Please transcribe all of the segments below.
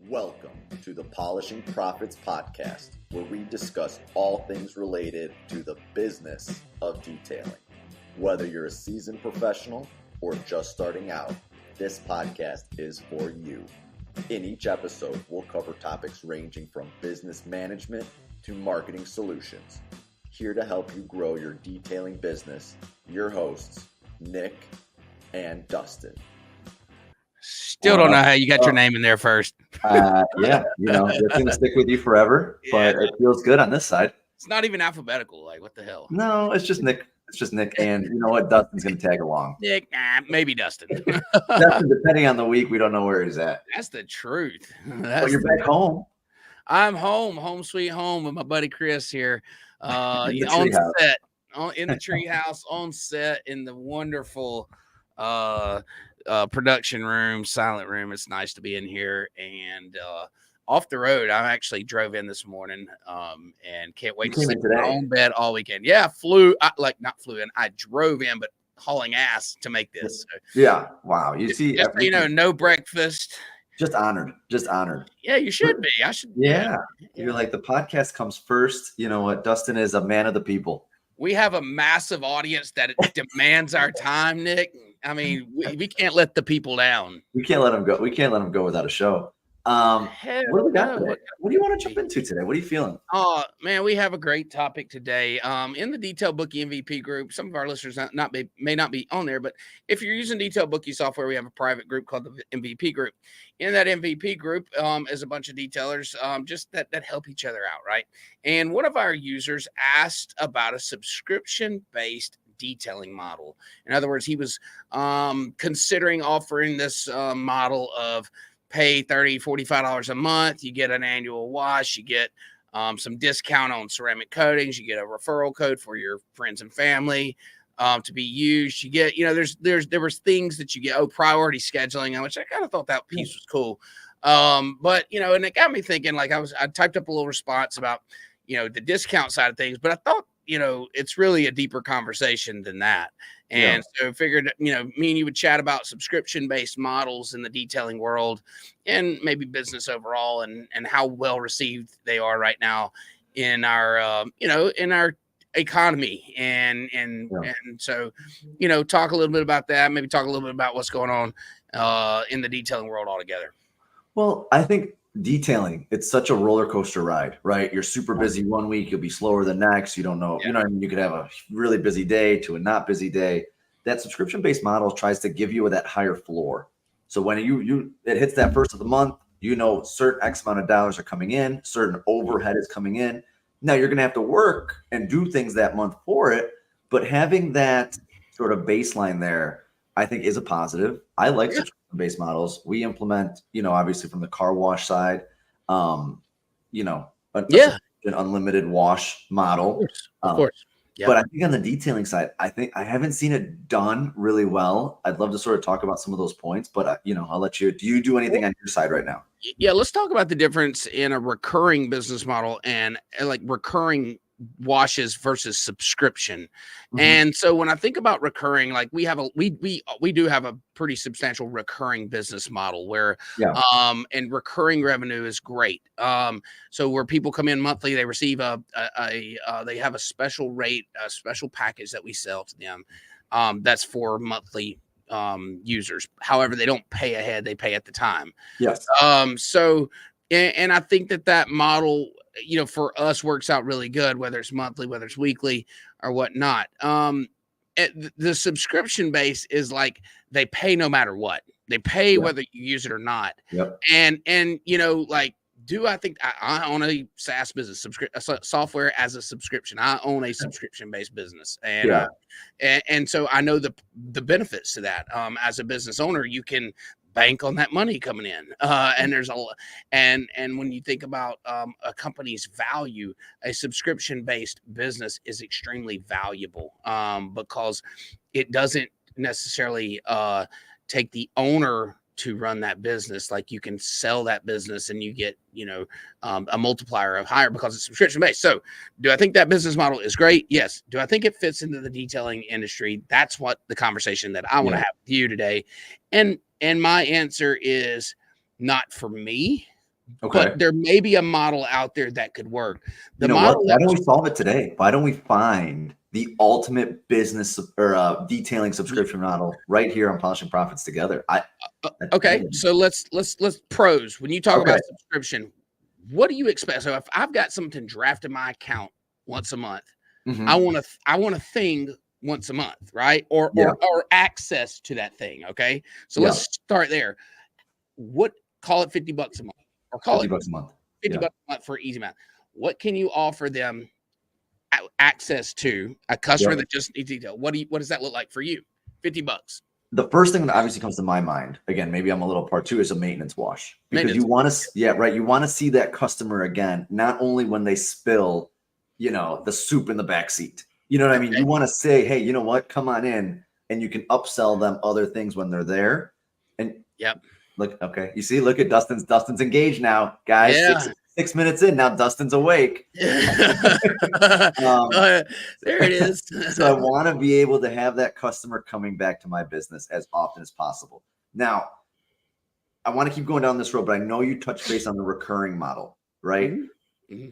Welcome to the Polishing Profits Podcast, where we discuss all things related to the business of detailing. Whether you're a seasoned professional or just starting out, this podcast is for you. In each episode, we'll cover topics ranging from business management to marketing solutions. Here to help you grow your detailing business, your hosts, Nick and Dustin. Still don't know how you got your name in there first. Yeah, it's going to stick with you forever, but it feels good on this side. It's not even alphabetical. Like, what the hell? No, it's just Nick. It's just Nick. And you know what? Dustin's going to tag along. Nick, maybe Dustin. Dustin, depending on the week, we don't know where he's at. That's the truth. Well, you're back home. I'm home sweet home with my buddy Chris here. On set, in the treehouse, on set, in the wonderful production room, silent room. It's nice to be in here and off the road. I actually drove in this morning and can't wait to sleep in my own bed all weekend. Yeah, I drove in, but hauling ass to make this. So, yeah. Wow. You see, just, no breakfast. Just honored. Yeah, you should be. I should. Yeah. You're like, the podcast comes first. You know what? Dustin is a man of the people. We have a massive audience that demands our time, Nick. I mean, we can't let the people down. We can't let them go. We can't let them go without a show. What do we got today? What do you want to jump into today? What are you feeling? Oh, man, we have a great topic today. In the Detail Bookie MVP group, some of our listeners may not be on there, but if you're using Detail Bookie software, we have a private group called the MVP group. In that MVP group is a bunch of detailers just that help each other out, right? And one of our users asked about a subscription-based detailing model. In other words, he was considering offering this model of pay $30, $45 a month. You get an annual wash. You get some discount on ceramic coatings. You get a referral code for your friends and family to be used. You get, there was things that you get. Priority scheduling, which I kind of thought that piece was cool. But and it got me thinking. Like I typed up a little response about the discount side of things, but I thought it's really a deeper conversation than that. And so I figured, me and you would chat about subscription-based models in the detailing world and maybe business overall and how well received they are right now in our, in our economy. And so, talk a little bit about that, maybe talk a little bit about what's going on in the detailing world altogether. Well, I think detailing, it's such a roller coaster ride, right? You're super busy one week, you'll be slower the next. You don't know, you could have a really busy day to a not busy day. That subscription-based model tries to give you that higher floor. So when it hits that first of the month, certain X amount of dollars are coming in, certain overhead is coming in. Now you're going to have to work and do things that month for it, but having that sort of baseline there, I think is a positive. I like subscription-based models. We implement, obviously from the car wash side, an unlimited wash model. Of course. Yep. But I think on the detailing side, I haven't seen it done really well. I'd love to sort of talk about some of those points, but I'll let you. Do you do anything on your side right now? Yeah, let's talk about the difference in a recurring business model and like recurring washes versus subscription. Mm-hmm. And so when I think about recurring, like we do have a pretty substantial recurring business model where and recurring revenue is great. So where people come in monthly, they receive they have a special rate, a special package that we sell to them. That's for monthly users. However, they don't pay ahead, they pay at the time. Yes. So and I think that model for us works out really good, whether it's monthly, whether it's weekly or whatnot. The subscription base is like they pay no matter what. They pay whether you use it or not. Yep. And do I think I own a SaaS business software as a subscription? I own a subscription-based business, and so I know the benefits to that. As a business owner, you can bank on that money coming in. And there's and when you think about a company's value, a subscription-based business is extremely valuable because it doesn't necessarily take the owner to run that business. Like you can sell that business and you get, a multiplier of higher because it's subscription based. So do I think that business model is great? Yes. Do I think it fits into the detailing industry? That's what the conversation that I want to have with you today. And my answer is not for me. Okay. But there may be a model out there that could work. The You know model what? Why don't we solve it today? Why don't we find the ultimate business or detailing subscription model right here on Polishing Profits together? Okay, so let's pros. When you talk Okay. about subscription, what do you expect? So if I've got something drafted in my account once a month, Mhm. I want a thing once a month, right? Or Yeah. or access to that thing. Okay, so Yeah. let's start there. What call it $50 a month, or call 50 it bucks a month. 50 Yeah. bucks a month for easy math. What can you offer them access to a customer Yep. that just needs detail? What does that look like for you? $50. The first thing that obviously comes to my mind, again, maybe I'm a little part two, is a maintenance wash. Because Maintenance. you want to, yeah, right. You want to see that customer again, not only when they spill, the soup in the back seat. You know what I mean? Okay. You want to say, hey, you know what? Come on in, and you can upsell them other things when they're there. And Yep. look, okay, you see, look at Dustin's engaged now, guys. Yeah. 6 minutes in now, Dustin's awake. There it is. So I want to be able to have that customer coming back to my business as often as possible. Now, I want to keep going down this road, but I know you touched base on the recurring model, right? Mm-hmm. Mm-hmm.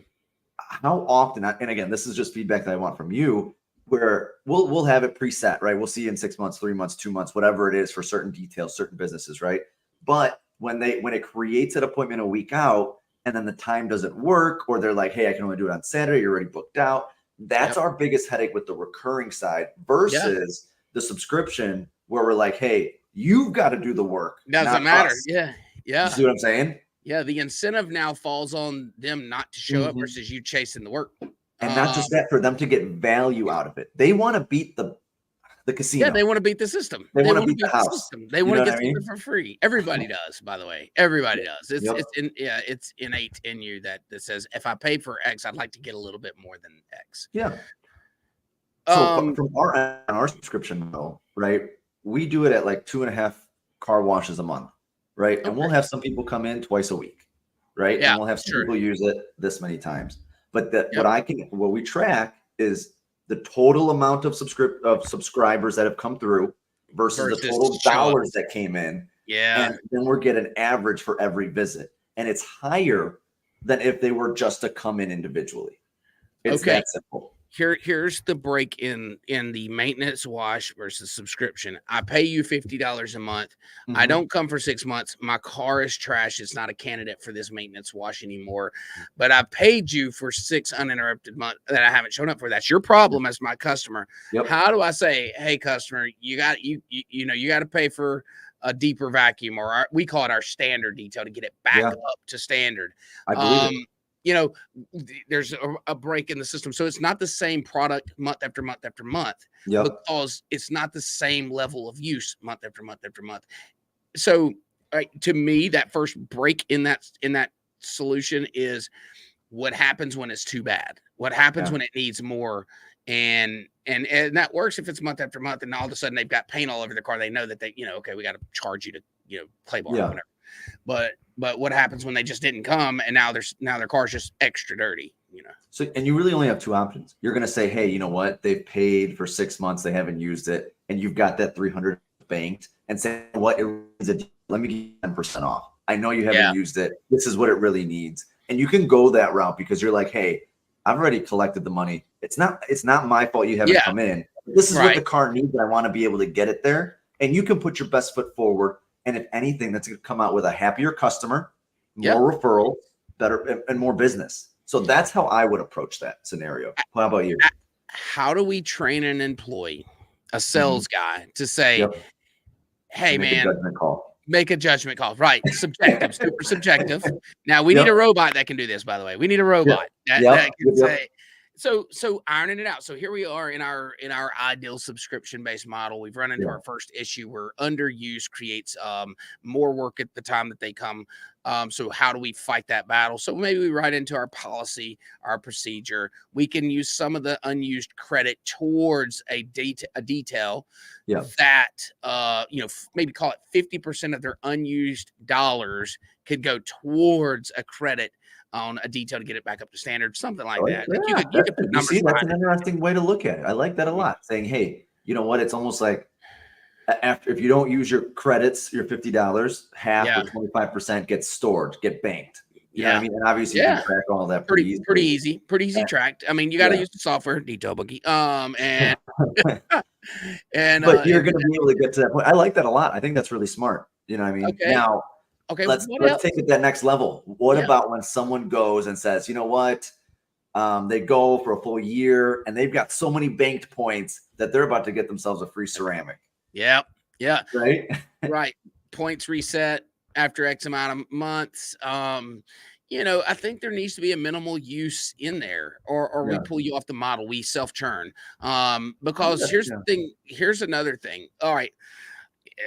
How often, and again, this is just feedback that I want from you, where we'll have it preset, right? We'll see you in 6 months, 3 months, 2 months, whatever it is for certain details, certain businesses, right? But when it creates an appointment a week out and then the time doesn't work, or they're like, hey, I can only do it on Saturday, you're already booked out. That's our biggest headache with the recurring side versus the subscription, where we're like, hey, you've got to do the work. Doesn't matter. Us. Yeah. Yeah. You see what I'm saying? Yeah. The incentive now falls on them not to show up versus you chasing the work. And not just that, for them to get value out of it. They want to beat the casino. Yeah, they want to beat the system. They want to beat the house. System. They want to get something for free. Everybody does, by the way. Everybody does. It's innate in you that says, if I pay for X, I'd like to get a little bit more than X. Yeah. So from our subscription model, right? We do it at like 2.5 car washes a month, right? Okay. And we'll have some people come in twice a week, right? Yeah, and we'll have some people use it this many times. But what we track is the total amount of subscribers that have come through versus the total dollars that came in. Yeah. And then we're getting an average for every visit. And it's higher than if they were just to come in individually. It's that simple. Here's the break in the maintenance wash versus subscription. I pay you $50 a month. I don't come for 6 months. My car is trash. It's not a candidate for this maintenance wash anymore. But I paid you for 6 uninterrupted months that I haven't shown up for. That's your problem as my customer. Yep. How do I say, hey, customer, you got to pay for a deeper vacuum, or we call it our standard detail, to get it back up to standard. I believe it. There's a break in the system. So it's not the same product month after month after month, because it's not the same level of use month after month after month. So to me, that first break in that solution is what happens when it's too bad. What happens when it needs more. And that works if it's month after month, and all of a sudden they've got paint all over their car. They know that okay, we got to charge you to play ball or whatever. But what happens when they just didn't come, and now their car's just extra dirty, So, and you really only have two options. You're going to say, hey, you know what? They've paid for 6 months. They haven't used it. And you've got that 300 banked, and say, let me give you 10% off. I know you haven't used it. This is what it really needs. And you can go that route because you're like, hey, I've already collected the money. It's not my fault you haven't come in. This is what the car needs. I want to be able to get it there. And you can put your best foot forward. And if anything, that's going to come out with a happier customer, more referrals, better, and more business. So that's how I would approach that scenario. How about you? How do we train an employee, a sales guy, to say, hey, make a judgment call. Right. Subjective, super subjective. Now we need a robot that can do this, by the way. We need a robot that can say. So ironing it out. So here we are in our ideal subscription-based model. We've run into our first issue where underuse creates more work at the time that they come. So how do we fight that battle? So maybe we write into our policy, our procedure. We can use some of the unused credit towards a detail that maybe call it 50% of their unused dollars could go towards a credit on a detail to get it back up to standard, something like that. Like you could put numbers. That's an interesting way to look at it. I like that a lot. Saying, hey, you know what? It's almost like if you don't use your credits, your $50, half or 25% gets stored, get banked. You know what I mean? And obviously you can track all that pretty easy tracked. I mean, you got to use the software, Detail Bookie. And but you're going to be able to get to that point. I like that a lot. I think that's really smart. You know what I mean? Okay. Now, let's take it that next level. What about when someone goes and says, you know what? They go for a full year and they've got so many banked points that they're about to get themselves a free ceramic. Yeah. Right. Right. Points reset after X amount of months. You know, I think there needs to be a minimal use in there, or we pull you off the model. We self-churn. Because here's the thing. Here's another thing. All right.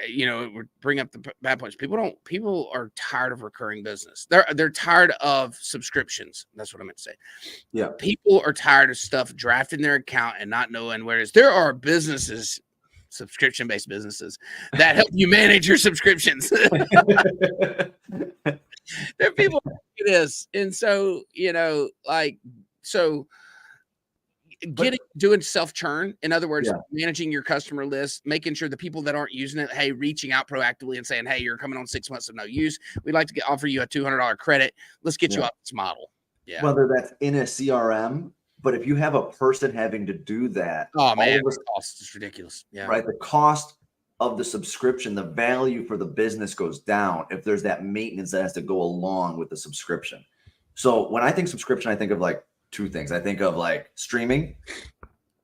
You know, bring up the bad points. People are tired of recurring business. They're tired of subscriptions. That's what I meant to say. Yeah. People are tired of stuff drafting their account and not knowing where it is. There are businesses, subscription-based businesses, that help you manage your subscriptions. There are people like this. And so, you know, doing self-churn, in other words, managing your customer list, making sure the people that aren't using it, hey, reaching out proactively and saying, hey, you're coming on 6 months of no use. We'd like to offer you a $200 credit. Let's get you off this model. Yeah. Whether that's in a CRM, but if you have a person having to do that, oh man, the cost is ridiculous. Yeah. Right. The cost of the subscription, the value for the business goes down if there's that maintenance that has to go along with the subscription. So when I think subscription, I think of like two things. I think of like streaming,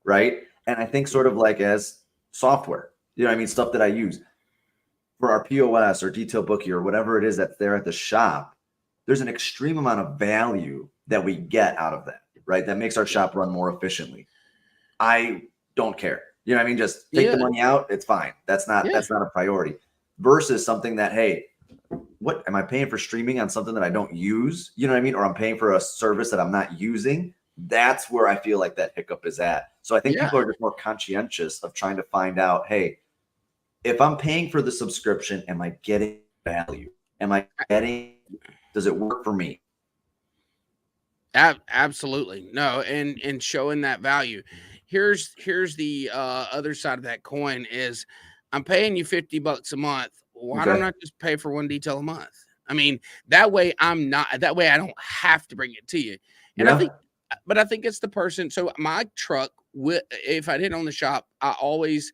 right? And I think sort of like as software, you know what I mean? Stuff that I use for our POS or Detail Bookie or whatever it is that's there at the shop. There's an extreme amount of value that we get out of that, right? That makes our shop run more efficiently. I don't care. You know what I mean? Just take the money out. It's fine. That's not a priority versus something that, hey, what am I paying for streaming on something that I don't use? You know what I mean? Or I'm paying for a service that I'm not using. That's where I feel like that hiccup is at. So I think people are just more conscientious of trying to find out, hey, if I'm paying for the subscription, am I getting value? Does it work for me? Absolutely. No. And showing that value. Here's the other side of that coin is I'm paying you $50 a month. Why don't I just pay for one detail a month? I mean, that way I don't have to bring it to you. And I think it's the person. So my truck, if I didn't own the shop, I always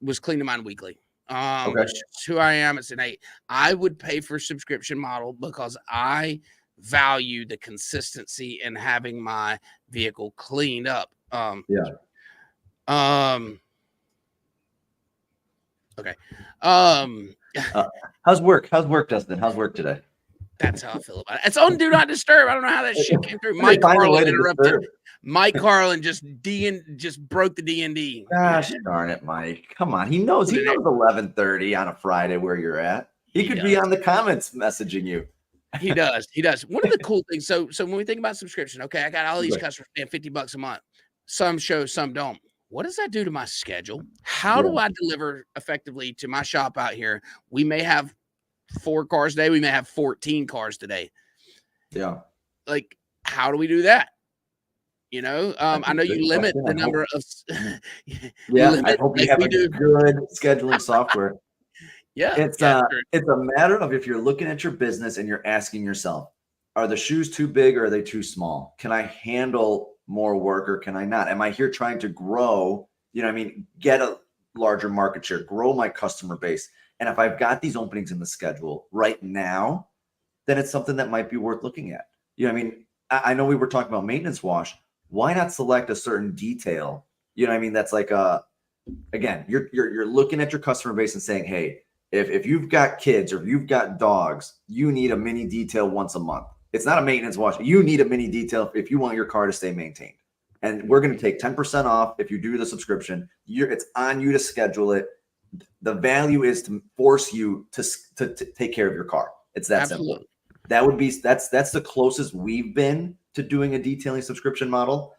was cleaning mine weekly. Which is who I am. It's innate. I would pay for a subscription model because I value the consistency in having my vehicle cleaned up. Okay. How's work, Dustin? How's work today? That's how I feel about it. It's on Do Not Disturb. I don't know how that shit came through. Mike Carlin interrupted. Mike Carlin just broke the D&D. Gosh darn it, Mike. Come on. He knows 11:30 on a Friday where you're at. He could be on the comments messaging you. He does. One of the cool things. So when we think about subscription, I got all these customers paying $50 a month. Some show, some don't. What does that do to my schedule? How do I deliver effectively to my shop out here? We may have 4 cars today. We may have 14 cars today. Yeah. Like, how do we do that? You know, I know you limit the number of. I hope you have a good scheduling software. It's a matter of if you're looking at your business and you're asking yourself, are the shoes too big or are they too small? Can I handle more work or can I not? Am I here trying to grow, get a larger market share, grow my customer base? And if I've got these openings in the schedule right now, then it's something that might be worth looking at. I know we were talking about maintenance wash. Why not select a certain detail? That's like again, you're looking at your customer base and saying, hey, if you've got kids or if you've got dogs, you need a mini detail once a month. It's not a maintenance wash. You need a mini detail if you want your car to stay maintained. And we're going to take 10% off if you do the subscription. It's on you to schedule it. The value is to force you to take care of your car. It's that simple. That's the closest we've been to doing a detailing subscription model.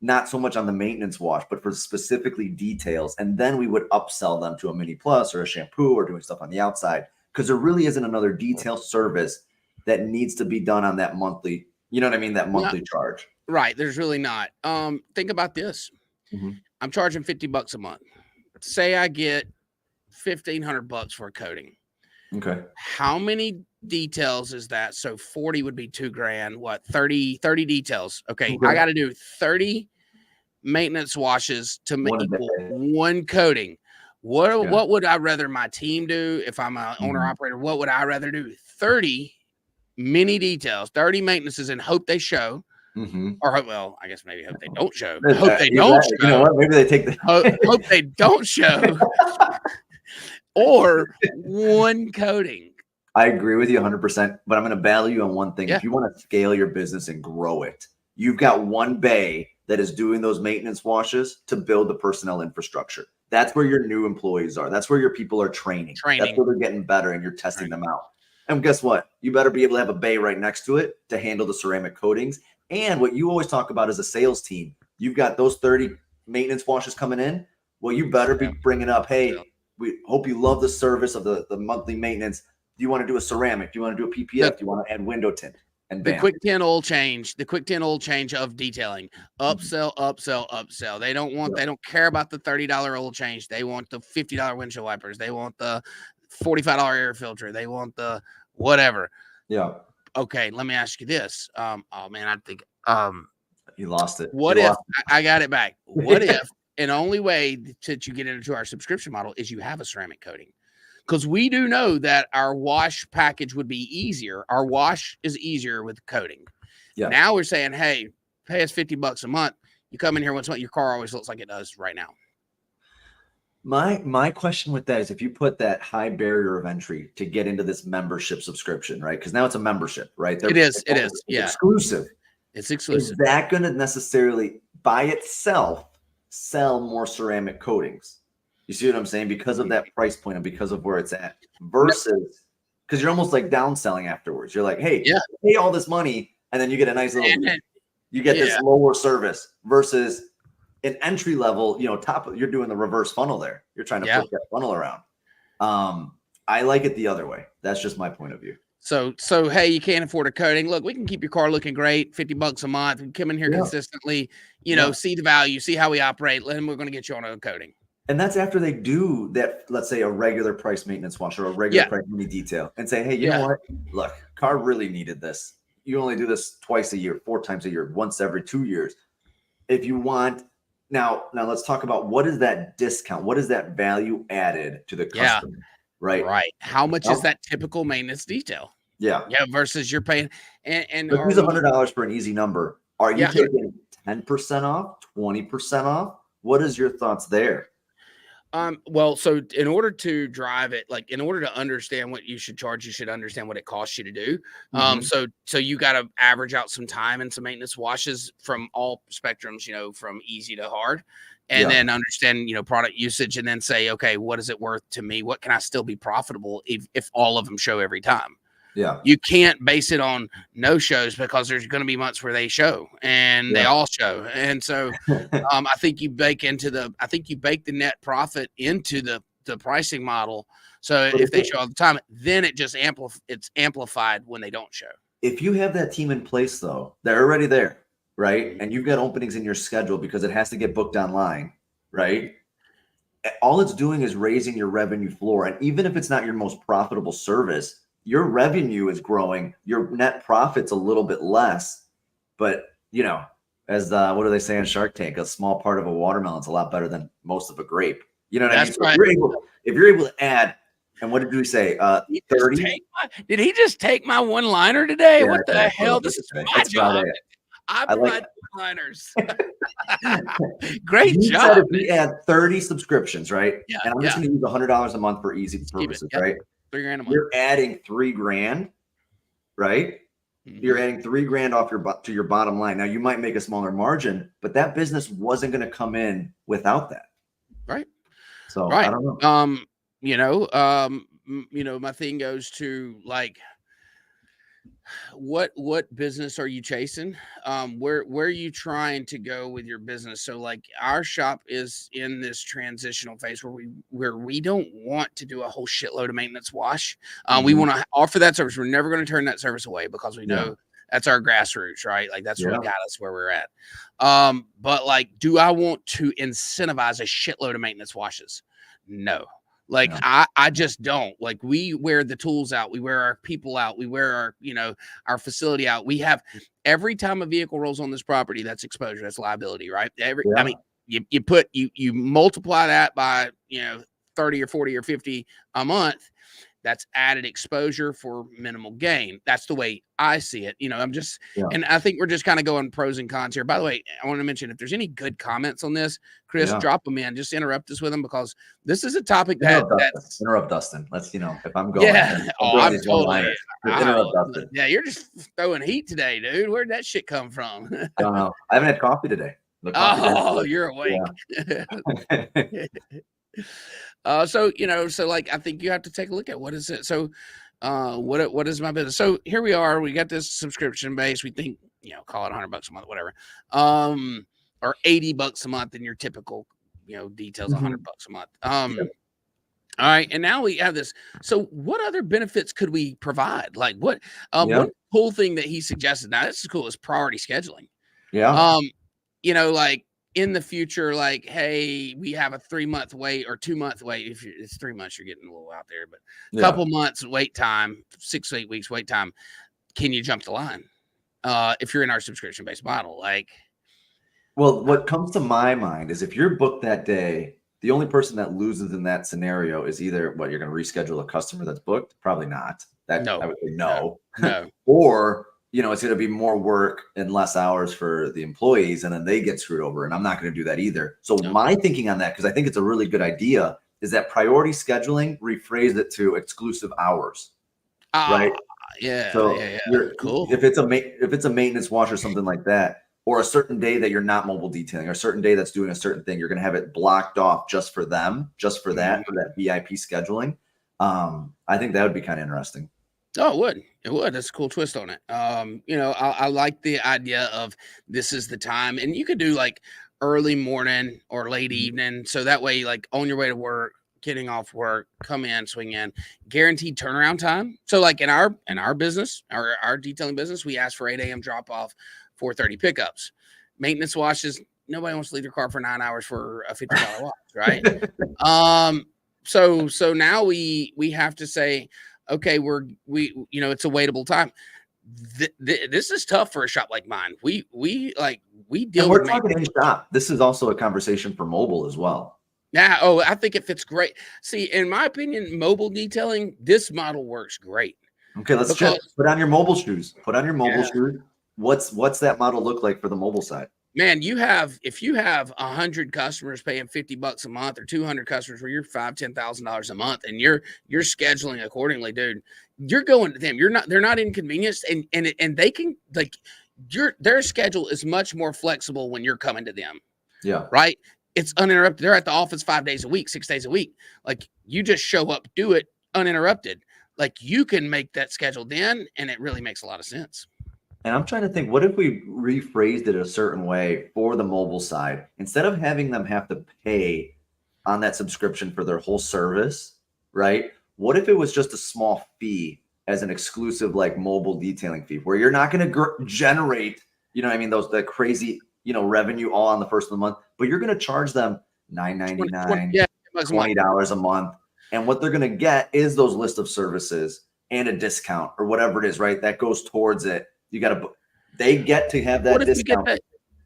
Not so much on the maintenance wash, but for specifically details. And then we would upsell them to a mini plus or a shampoo or doing stuff on the outside, because there really isn't another detail service that needs to be done on that monthly, that monthly charge. Right. There's really not. Think about this. Mm-hmm. I'm charging $50 a month. Say I get $1,500 for a coating. Okay. How many details is that? So 40 would be $2,000. What, 30 details? Okay. I got to do 30 maintenance washes to equal one coating. What would I rather my team do if I'm an owner operator? What would I rather do? 30 mini details, 30 maintenances, and hope they show. Or well, I guess maybe hope they don't show. Hope they don't show. You know what? Maybe they take the hope they don't show. Or one coating. I agree with you 100%, but I'm going to battle you on one thing. Yeah. If you want to scale your business and grow it, you've got one bay that is doing those maintenance washes to build the personnel infrastructure. That's where your new employees are. That's where your people are training. That's where they're getting better and you're testing them out. And guess what? You better be able to have a bay right next to it to handle the ceramic coatings. And what you always talk about as a sales team, you've got those 30 maintenance washes coming in. Well, you better be bringing up, hey, we hope you love the service of the monthly maintenance. Do you want to do a ceramic? Do you want to do a PPF? Do you want to add window tint? And the quick 10 oil change, of detailing, upsell. They don't care about the $30 oil change. They want the $50 windshield wipers. They want the $45 air filter. They want the whatever. Yeah. Okay. Let me ask you this. Oh man, I think, you lost it. What if I got it back? What if an only way that you get into our subscription model is you have a ceramic coating? Because we do know that our wash package would be easier. Our wash is easier with coating. Yeah. Now we're saying, hey, pay us $50 a month. You come in here once a month, your car always looks like it does right now. My question with that is, if you put that high barrier of entry to get into this membership subscription, right? Because now it's a membership, right? It is. Yeah. Exclusive. It's exclusive. Is that going to necessarily by itself sell more ceramic coatings? You see what I'm saying? Because of that price point and because of where it's at, versus because you're almost like downselling afterwards. You're like, hey, pay all this money, and then you get a nice little, you get this lower service versus an entry level. You're doing the reverse funnel there. You're trying to push that funnel around. I like it the other way. That's just my point of view. So hey, you can't afford a coating. Look, we can keep your car looking great. $50 a month. We come in here consistently. See the value, see how we operate. We're going to get you on a coating. And that's after they do that, let's say a regular price maintenance wash or a regular price mini detail, and say, hey, you know what? Look, car really needed this. You only do this twice a year, 4 times a year, once every 2 years. If you want, now let's talk about what is that discount? What is that value added to the customer? Right. Right. How much is that typical maintenance detail? Yeah. Yeah. Versus you're paying and use $100 for an easy number. Are you taking 10% off, 20% off? What is your thoughts there? Well, so in order to drive it, like in order to understand what you should charge, you should understand what it costs you to do. So you got to average out some time and some maintenance washes from all spectrums, from easy to hard, and then understand, product usage, and then say, okay, what is it worth to me? What can I still be profitable if all of them show every time? Yeah. You can't base it on no shows because there's going to be months where they show and they all show. And so I think you bake the net profit into the pricing model. So if they show all the time, then it's amplified when they don't show. If you have that team in place though, they're already there, right? And you've got openings in your schedule because it has to get booked online, right? All it's doing is raising your revenue floor. And even if it's not your most profitable service, your revenue is growing, your net profit's a little bit less, but as what do they say on Shark Tank? A small part of a watermelon's a lot better than most of a grape. You know what I mean? So right. If you're able to add, and what did we say? 30? Did he just take my one-liner today? What the hell? This is my job. I provide one-liners. Great job. Said if we add 30 subscriptions, right? Yeah. And I'm just going to use $100 a month for easy purposes, right? $3,000 a month. You're adding $3,000, right? You're adding $3,000 off to your bottom line. Now you might make a smaller margin, but that business wasn't going to come in without that. Right. So I don't know. My thing goes to like, what business are you chasing? Where are you trying to go with your business? So like our shop is in this transitional phase where we don't want to do a whole shitload of maintenance wash. We want to offer that service. We're never going to turn that service away because we know that's our grassroots, right? Like that's what got us where we're at. But like, do I want to incentivize a shitload of maintenance washes? No. Like Yeah. I just don't. Like we wear the tools out, we wear our people out, we wear our, our facility out. We have every time a vehicle rolls on this property, that's exposure, that's liability, right? I Yeah. mean, you multiply that by 30 or 40 or 50 a month. That's added exposure for minimal gain. That's the way I see it. Yeah. And I think we're just kind of going pros and cons here. By the way, I want to mention if there's any good comments on this, Chris, Yeah. drop them in. Just interrupt us with them because this is a topic that's Interrupt Dustin. Let's, if I'm going. yeah. I'm totally. Interrupt Dustin. Yeah, you're just throwing heat today, dude. Where'd that shit come from? I don't know. I haven't had coffee today. You're awake. Yeah. So like I think you have to take a look at what is it. So what is my business? So here we are. We got this subscription base. We think, call it $100 a month, whatever. Or $80 a month in your typical, details, $100 a month. All right, and now we have this. So what other benefits could we provide? Like what one cool thing that he suggested. Now this is cool, is priority scheduling. Yeah. Like in the future, like, hey, we have a 3-month wait or 2-month wait. If it's 3 months, you're getting a little out there, but a couple months wait time, 6 to 8 weeks wait time. Can you jump the line? If you're in our subscription based model, like, well, what comes to my mind is if you're booked that day, the only person that loses in that scenario is either you're going to reschedule a customer that's booked. Probably not. I would say no. Or it's going to be more work and less hours for the employees, and then they get screwed over. And I'm not going to do that either. So my thinking on that, because I think it's a really good idea, is that priority scheduling, rephrase it to exclusive hours, right? Yeah. So cool. If it's a maintenance wash or something like that, or a certain day that you're not mobile detailing, or a certain day that's doing a certain thing, you're going to have it blocked off just for them, just for that, for that VIP scheduling. I think that would be kind of interesting. Oh, it would. That's a cool twist on it. I like the idea of this is the time, and you could do like early morning or late evening. So that way, like on your way to work, getting off work, come in, swing in, guaranteed turnaround time. So like in our business, our detailing business, we ask for 8 a.m. drop off, 4:30 pickups. Maintenance washes, nobody wants to leave their car for 9 hours for a $50 wash, right? So now we have to say, okay, it's a waitable time. This is tough for a shop like mine. We deal with talking in shop. This is also a conversation for mobile as well. Yeah. Oh, I think it fits great. See, in my opinion, mobile detailing, this model works great. Okay, let's just put on your mobile shoes. Shoes. What's that model look like for the mobile side? Man, if you have 100 customers paying $50 a month, or 200 customers where you're $5,000-$10,000 a month, and you're scheduling accordingly, dude, you're going to them. They're not inconvenienced, and they can, like, their schedule is much more flexible when you're coming to them. Yeah. Right. It's uninterrupted. They're at the office 5 days a week, 6 days a week. Like, you just show up, do it uninterrupted. Like, you can make that schedule then, and it really makes a lot of sense. And I'm trying to think, what if we rephrased it a certain way for the mobile side? Instead of having them have to pay on that subscription for their whole service, right? What if it was just a small fee as an exclusive, like, mobile detailing fee, where you're not going to generate, that crazy, revenue all on the first of the month, but you're going to charge them $9.99, $20 a month. And what they're going to get is those list of services and a discount or whatever it is, right? That goes towards it. They get to have that discount.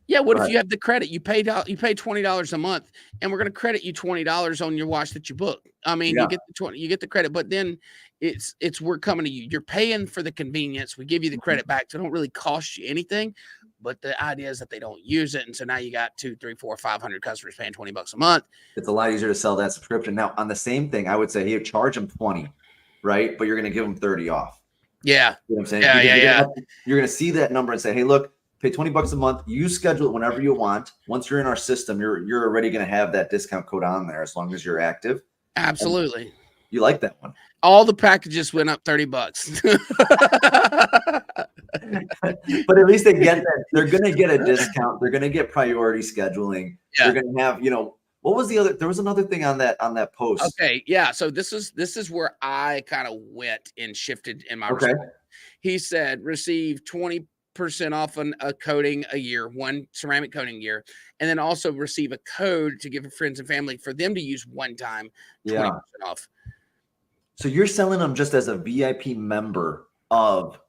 What if you have the credit? You pay $20 a month, and we're going to credit you $20 on your wash that you book. I mean, you get the credit, but then it's we're coming to you. You're paying for the convenience. We give you the credit back, so it don't really cost you anything. But the idea is that they don't use it, and so now you got 200, 300, 400, 500 customers paying $20 a month. It's a lot easier to sell that subscription. Now, on the same thing, I would say, hey, charge them 20, right? But you're going to give them 30 off. Yeah. You know what I'm saying? Yeah. You're going to see that number and say, hey, look, pay $20 a month. You schedule it whenever you want. Once you're in our system, you're already going to have that discount code on there as long as you're active. Absolutely. And you like that one. All the packages went up $30. But at least they get that. They're going to get a discount. They're going to get priority scheduling. Yeah. They're going to have, what was the other? There was another thing on that post. Okay, yeah. So this is where I kind of went and shifted in my response. He said receive 20 20% off on a coating a year, one ceramic coating a year, and then also receive a code to give friends and family for them to use one time, 20% off. So you're selling them just as a VIP member of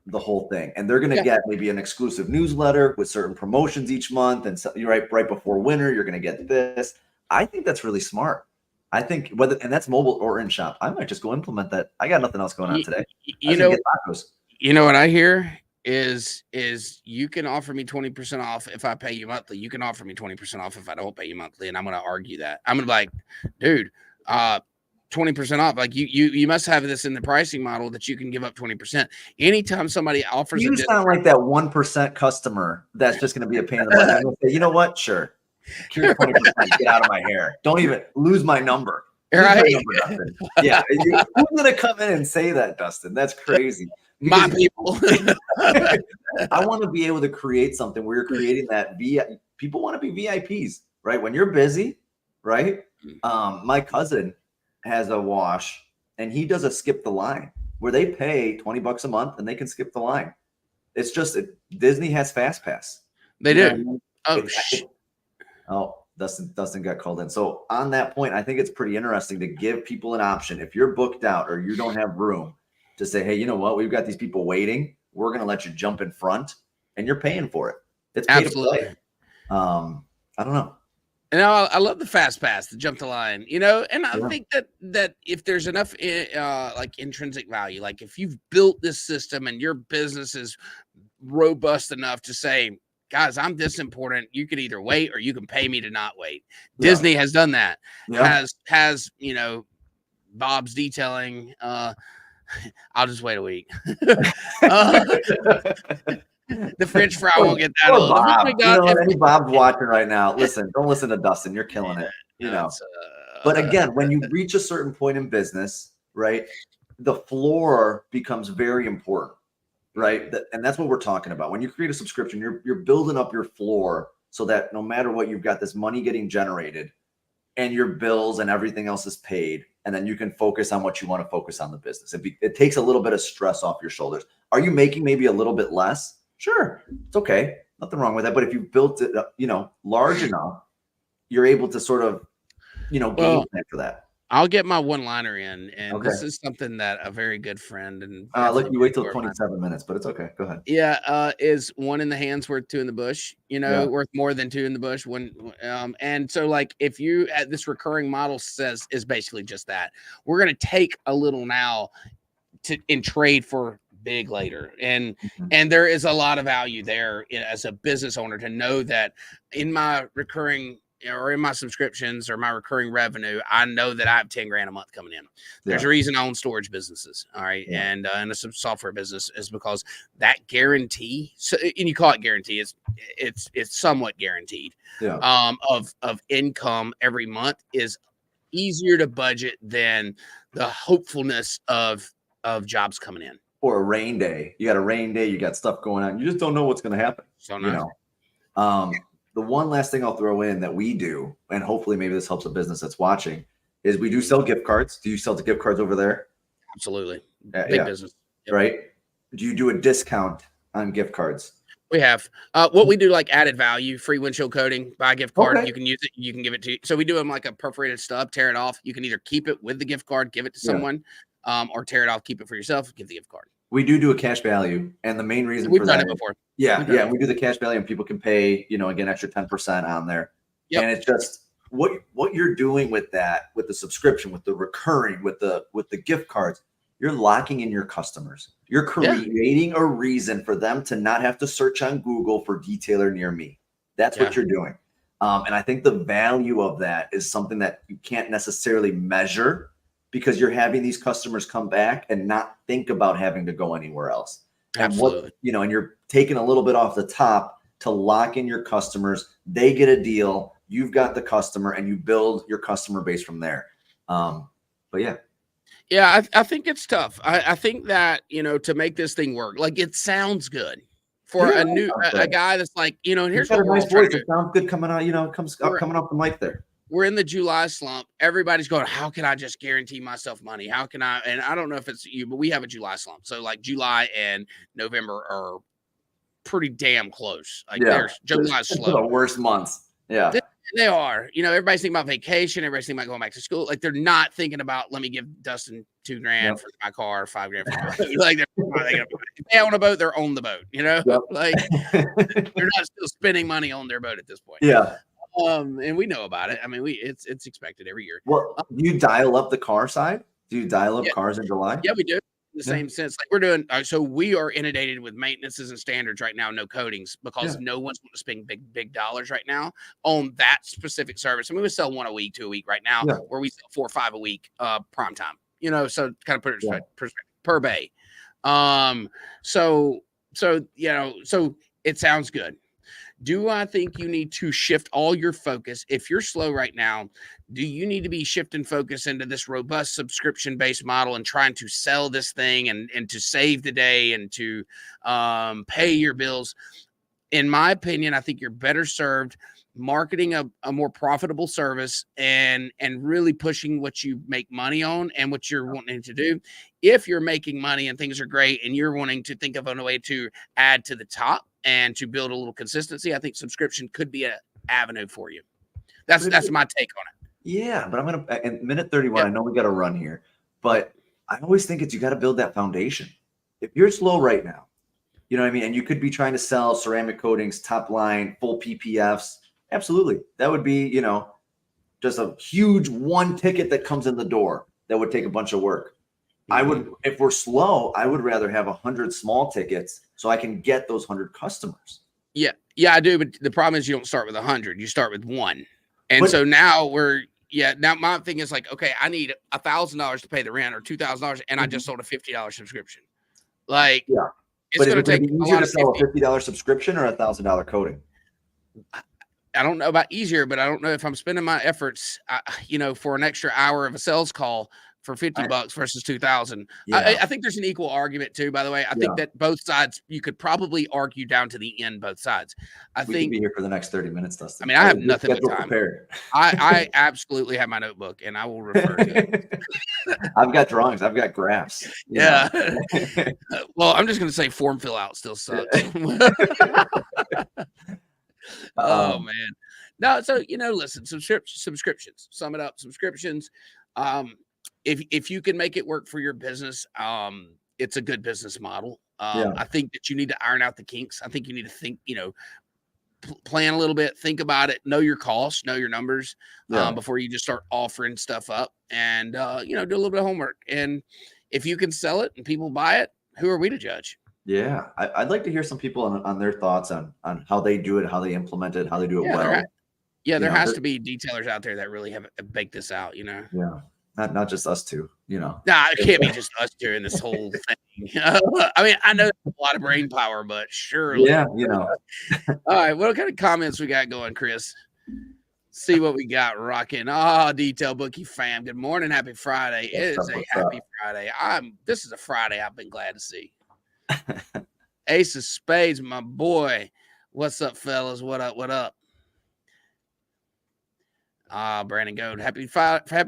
the whole thing, and they're going to get maybe an exclusive newsletter with certain promotions each month, and so you're right before winter, you're going to get this. I think that's really smart. I think and that's mobile or in shop. I might just go implement that. I got nothing else going on today. You know what I hear is you can offer me 20% off if I pay you monthly. You can offer me 20% off if I don't pay you monthly, and I'm going to argue that. I'm going to be like, dude, 20% off. Like you must have this in the pricing model that you can give up 20%. Anytime somebody offers, you sound like that 1% customer that's just going to be a pain in the butt. I'm going to say, you know what? Sure. Here's 20%. Get out of my hair. Don't even lose my number. Right. Yeah. Who's going to come in and say that, Dustin? That's crazy. My people. I want to be able to create something where you're creating that people want to be VIPs, right? When you're busy, right? My cousin has a wash and he does a skip the line where they pay $20 a month and they can skip the line. It's just Disney has Fast Pass. They do. Oh, Dustin got called in. So on that point, I think it's pretty interesting to give people an option. If you're booked out or you don't have room, to say, hey, you know what? We've got these people waiting. We're going to let you jump in front, and you're paying for it. It's pay absolutely. To play. I don't know. And I love the Fast Pass, the jump the line, and I think that if there's enough like intrinsic value, like if you've built this system and your business is robust enough to say, guys, I'm this important. You can either wait or you can pay me to not wait. Yeah. Disney has done that. Yeah. Has Bob's Detailing. I'll just wait a week. The French fry won't get that old. Bob. Any Bob's watching right now, listen, don't listen to Dustin. You're killing it. But again, when you reach a certain point in business, right, the floor becomes very important, right? And that's what we're talking about. When you create a subscription, you're building up your floor so that no matter what, you've got this money getting generated and your bills and everything else is paid. And then you can focus on what you want to focus on the business. It takes a little bit of stress off your shoulders. Are you making maybe a little bit less? Sure. It's okay. Nothing wrong with that. But if you built it, large enough, you're able to sort of, game plan for that. I'll get my one-liner in, and this is something that a very good friend and look, you wait till 27 minutes, but it's okay. Go ahead. Yeah, is one in the hand's worth two in the bush. Worth more than two in the bush. And so like if you this recurring model is basically just that. We're gonna take a little now in trade for big later, and there is a lot of value there as a business owner to know that in my recurring or in my subscriptions or my recurring revenue, I know that I have 10 grand a month coming in. There's a reason I own storage businesses. All right. Yeah. And a software business is because that guarantee, and you call it guarantee, it's somewhat guaranteed of income every month is easier to budget than the hopefulness of jobs coming in. Or a rain day. You got a rain day, you got stuff going on. You just don't know what's going to happen. So nice. The one last thing I'll throw in that we do, and hopefully maybe this helps a business that's watching, is we do sell gift cards. Do you sell the gift cards over there? Absolutely. Big business. Yep. Right? Do you do a discount on gift cards? We have. What we do, like added value, free windshield coating, buy a gift card. Okay. You can use it. You can give it to you. So we do them like a perforated stub, tear it off. You can either keep it with the gift card, give it to someone, or tear it off, keep it for yourself, give the gift card. We do a cash value, and the main reason we've done it before. We do the cash value, and people can pay, again, extra 10% on there. Yep. And it's just what you're doing with that, with the subscription, with the recurring, with the gift cards. You're locking in your customers. You're creating a reason for them to not have to search on Google for detailer near me. That's what you're doing. And I think the value of that is something that you can't necessarily measure, because you're having these customers come back and not think about having to go anywhere else. Absolutely. And and you're taking a little bit off the top to lock in your customers. They get a deal. You've got the customer, and you build your customer base from there. But yeah. Yeah, I think it's tough. I think that, to make this thing work, like it sounds good for a guy that's like, and here's what nice voice. It sounds good coming out, coming off the mic there. we're in the July slump. Everybody's going, how can I just guarantee myself money? How can I? And I don't know if it's you, but we have a July slump. So like July and November are pretty damn close. Like there's July's slow. The worst months. Yeah. They are. Everybody's thinking about vacation. Everybody's thinking about going back to school. Like they're not thinking about, let me give Dustin $2,000 for my car, $5,000 for my boat. Like if they own a boat, they're on the boat. Like they're not still spending money on their boat at this point. Yeah. And we know about it. I mean, it's expected every year. Well, do you dial up the car side? Do you dial up cars in July? Yeah, we do. In the same sense, like we're doing. So we are inundated with maintenances and standards right now, no coatings, because no one's going to spend big dollars right now on that specific service. I mean, we sell 1 a week, 2 a week right now, where we sell 4 or 5 a week, prime time. So kind of put it in perspective per bay. So it sounds good. Do I think you need to shift all your focus? If you're slow right now, do you need to be shifting focus into this robust subscription-based model and trying to sell this thing and to save the day and to pay your bills? In my opinion, I think you're better served marketing a more profitable service and really pushing what you make money on and what you're wanting to do. If you're making money and things are great and you're wanting to think of a way to add to the top and to build a little consistency, I think subscription could be an avenue for you. That's my take on it. Yeah, but I'm going to, in minute 31, I know we got to run here, but I always think you got to build that foundation. If you're slow right now, you know what I mean? And you could be trying to sell ceramic coatings, top line, full PPFs. Absolutely. That would be, just a huge one ticket that comes in the door that would take a bunch of work. I would, if we're slow, I would rather have 100 small tickets so I can get those 100 customers. Yeah, I do. But the problem is you don't start with 100. You start with 1. And so now now my thing is like, okay, I need $1,000 to pay the rent or $2,000, and I just sold a $50 subscription. Like, it's going to take a lot to sell a $50 subscription or a $1,000 coating. I don't know about easier, but I don't know if I'm spending my efforts, for an extra hour of a sales call for $50 versus $2,000. I think there's an equal argument too, by the way. I think that both sides, you could probably argue down to the end, both sides. We could be here for the next 30 minutes, Dustin. I mean, I have nothing but time. I absolutely have my notebook and I will refer to it. I've got drawings. I've got graphs. Yeah. Well, I'm just going to say form fill out still sucks. Oh man. No, so listen, subscriptions. Sum it up. Subscriptions. If you can make it work for your business, it's a good business model. I think that you need to iron out the kinks. I think you need to think, plan a little bit, think about it, know your costs, know your numbers before you just start offering stuff up and do a little bit of homework. And if you can sell it and people buy it, who are we to judge? Yeah, I'd like to hear some people on their thoughts on how they do it, how they implement it, how they do it well. There has to be detailers out there that really have baked this out, Yeah, not just us two, Nah, it can't be just us two in this whole thing. I mean, I know there's a lot of brain power, but surely. Yeah, All right, what kind of comments we got going, Chris? See what we got rocking. Detail Bookie fam. Good morning, happy Friday. It is a happy Friday. This is a Friday I've been glad to see. Ace of Spades, my boy. What's up, fellas? What up? Brandon Gold. Happy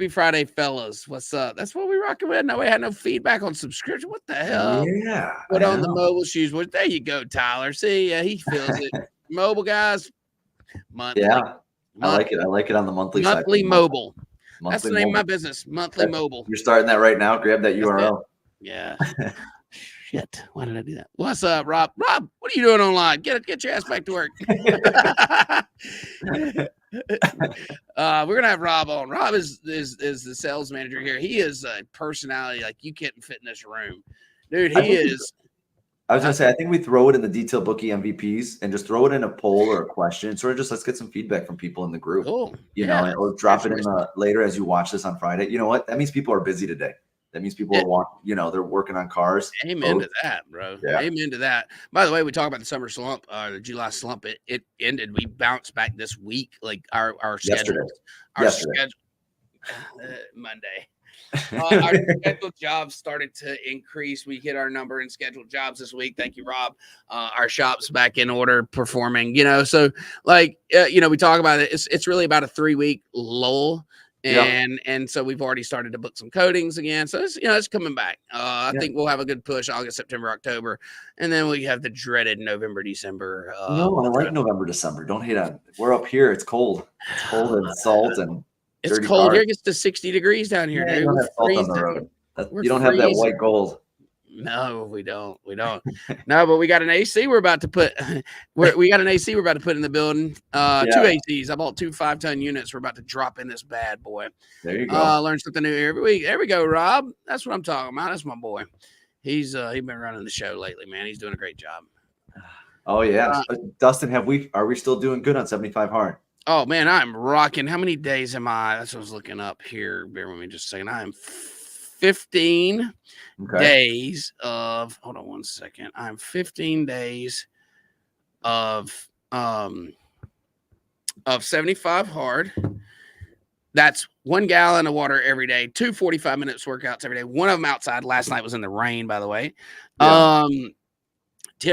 Friday, fellas. What's up? That's what we rocking with. No, we had no feedback on subscription. What the hell? Yeah. Put on the mobile shoes. Well, there you go, Tyler. See, he feels it. Mobile guys. Monthly. Yeah. I like it. I like it on the monthly side. Monthly mobile. That's the name of my business. Monthly mobile. You're starting that right now. Grab that URL. Yeah. Shit. Why did I do that? What's up, Rob? Rob, what are you doing online? Get your ass back to work. We're gonna have Rob on. Rob is the sales manager here. He is a personality like you can't fit in this room, dude. He is. I was gonna say, I think we throw it in the Detail Bookie MVPs and just throw it in a poll or a question. Sort of just let's get some feedback from people in the group. Cool. Or drop it in later as you watch this on Friday. You know what? That means people are busy today. That means people are they're working on cars. Amen to that, bro. Yeah. Amen to that. By the way, we talk about the summer slump, the July slump. It ended. We bounced back this week, like our schedule. Our schedule Monday. Our scheduled jobs started to increase. We hit our number in scheduled jobs this week. Thank you, Rob. Our shop's back in order, performing. So we talk about it. It's really about a 3-week lull. And so we've already started to book some coatings again. So it's coming back. I think we'll have a good push August, September, October, and then we have the dreaded November, December. No, I like November, December. Don't hate on it. We're up here. It's cold. It's cold and salt and it's cold. Here it gets to 60 degrees down here. You don't have salt on the road. You don't have that white gold. No, we don't. No, but we got an AC we're about to put. We got an AC we're about to put in the building. 2 ACs. I bought 2 5-ton units. We're about to drop in this bad boy. There you go. Learn something new every week. There we go, Rob. That's what I'm talking about. That's my boy. He's been running the show lately, man. He's doing a great job. Oh yeah, Dustin, are we still doing good on 75 hard? Oh man, I'm rocking. How many days am I? That's what I was looking up here. Bear with me just a second. I am 15 days of, hold on one second. I'm 15 days of 75 hard. That's 1 gallon of water every day, 2 45 minutes workouts every day. One of them outside. Last night was in the rain, by the way. 10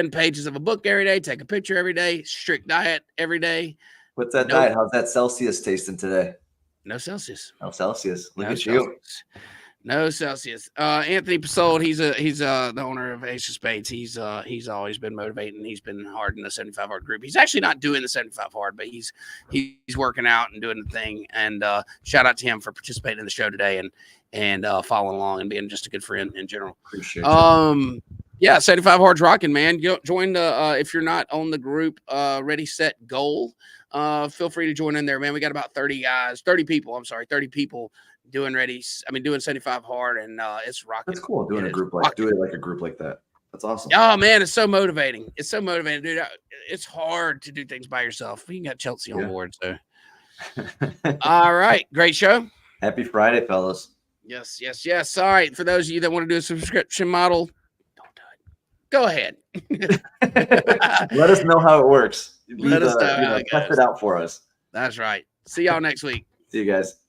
pages of a book every day. Take a picture every day. Strict diet every day. What's that diet? How's that Celsius tasting today? No Celsius. No Celsius. Look at Celsius. you. No Celsius. Anthony Pasold, he's the owner of Ace of Spades. He's always been motivating. He's been hard in the 75 hard group. He's actually not doing the 75 hard, but he's working out and doing the thing. And shout out to him for participating in the show today and following along and being just a good friend in general. Appreciate it. Yeah, 75 hard's rocking, man. Join the if you're not on the group Ready Set Goal, feel free to join in there, man. We got about 30 people doing 75 hard, and it's rocking. That's cool. Doing a group like a group like that. That's awesome. Oh man, it's so motivating. It's so motivating, dude. It's hard to do things by yourself. We got Chelsea on board, so. All right, great show. Happy Friday, fellas. Yes. All right, for those of you that want to do a subscription model, don't do it. Go ahead. Let us know how it works. Let us know how it test goes. it out for us. That's right. See y'all next week. See you guys.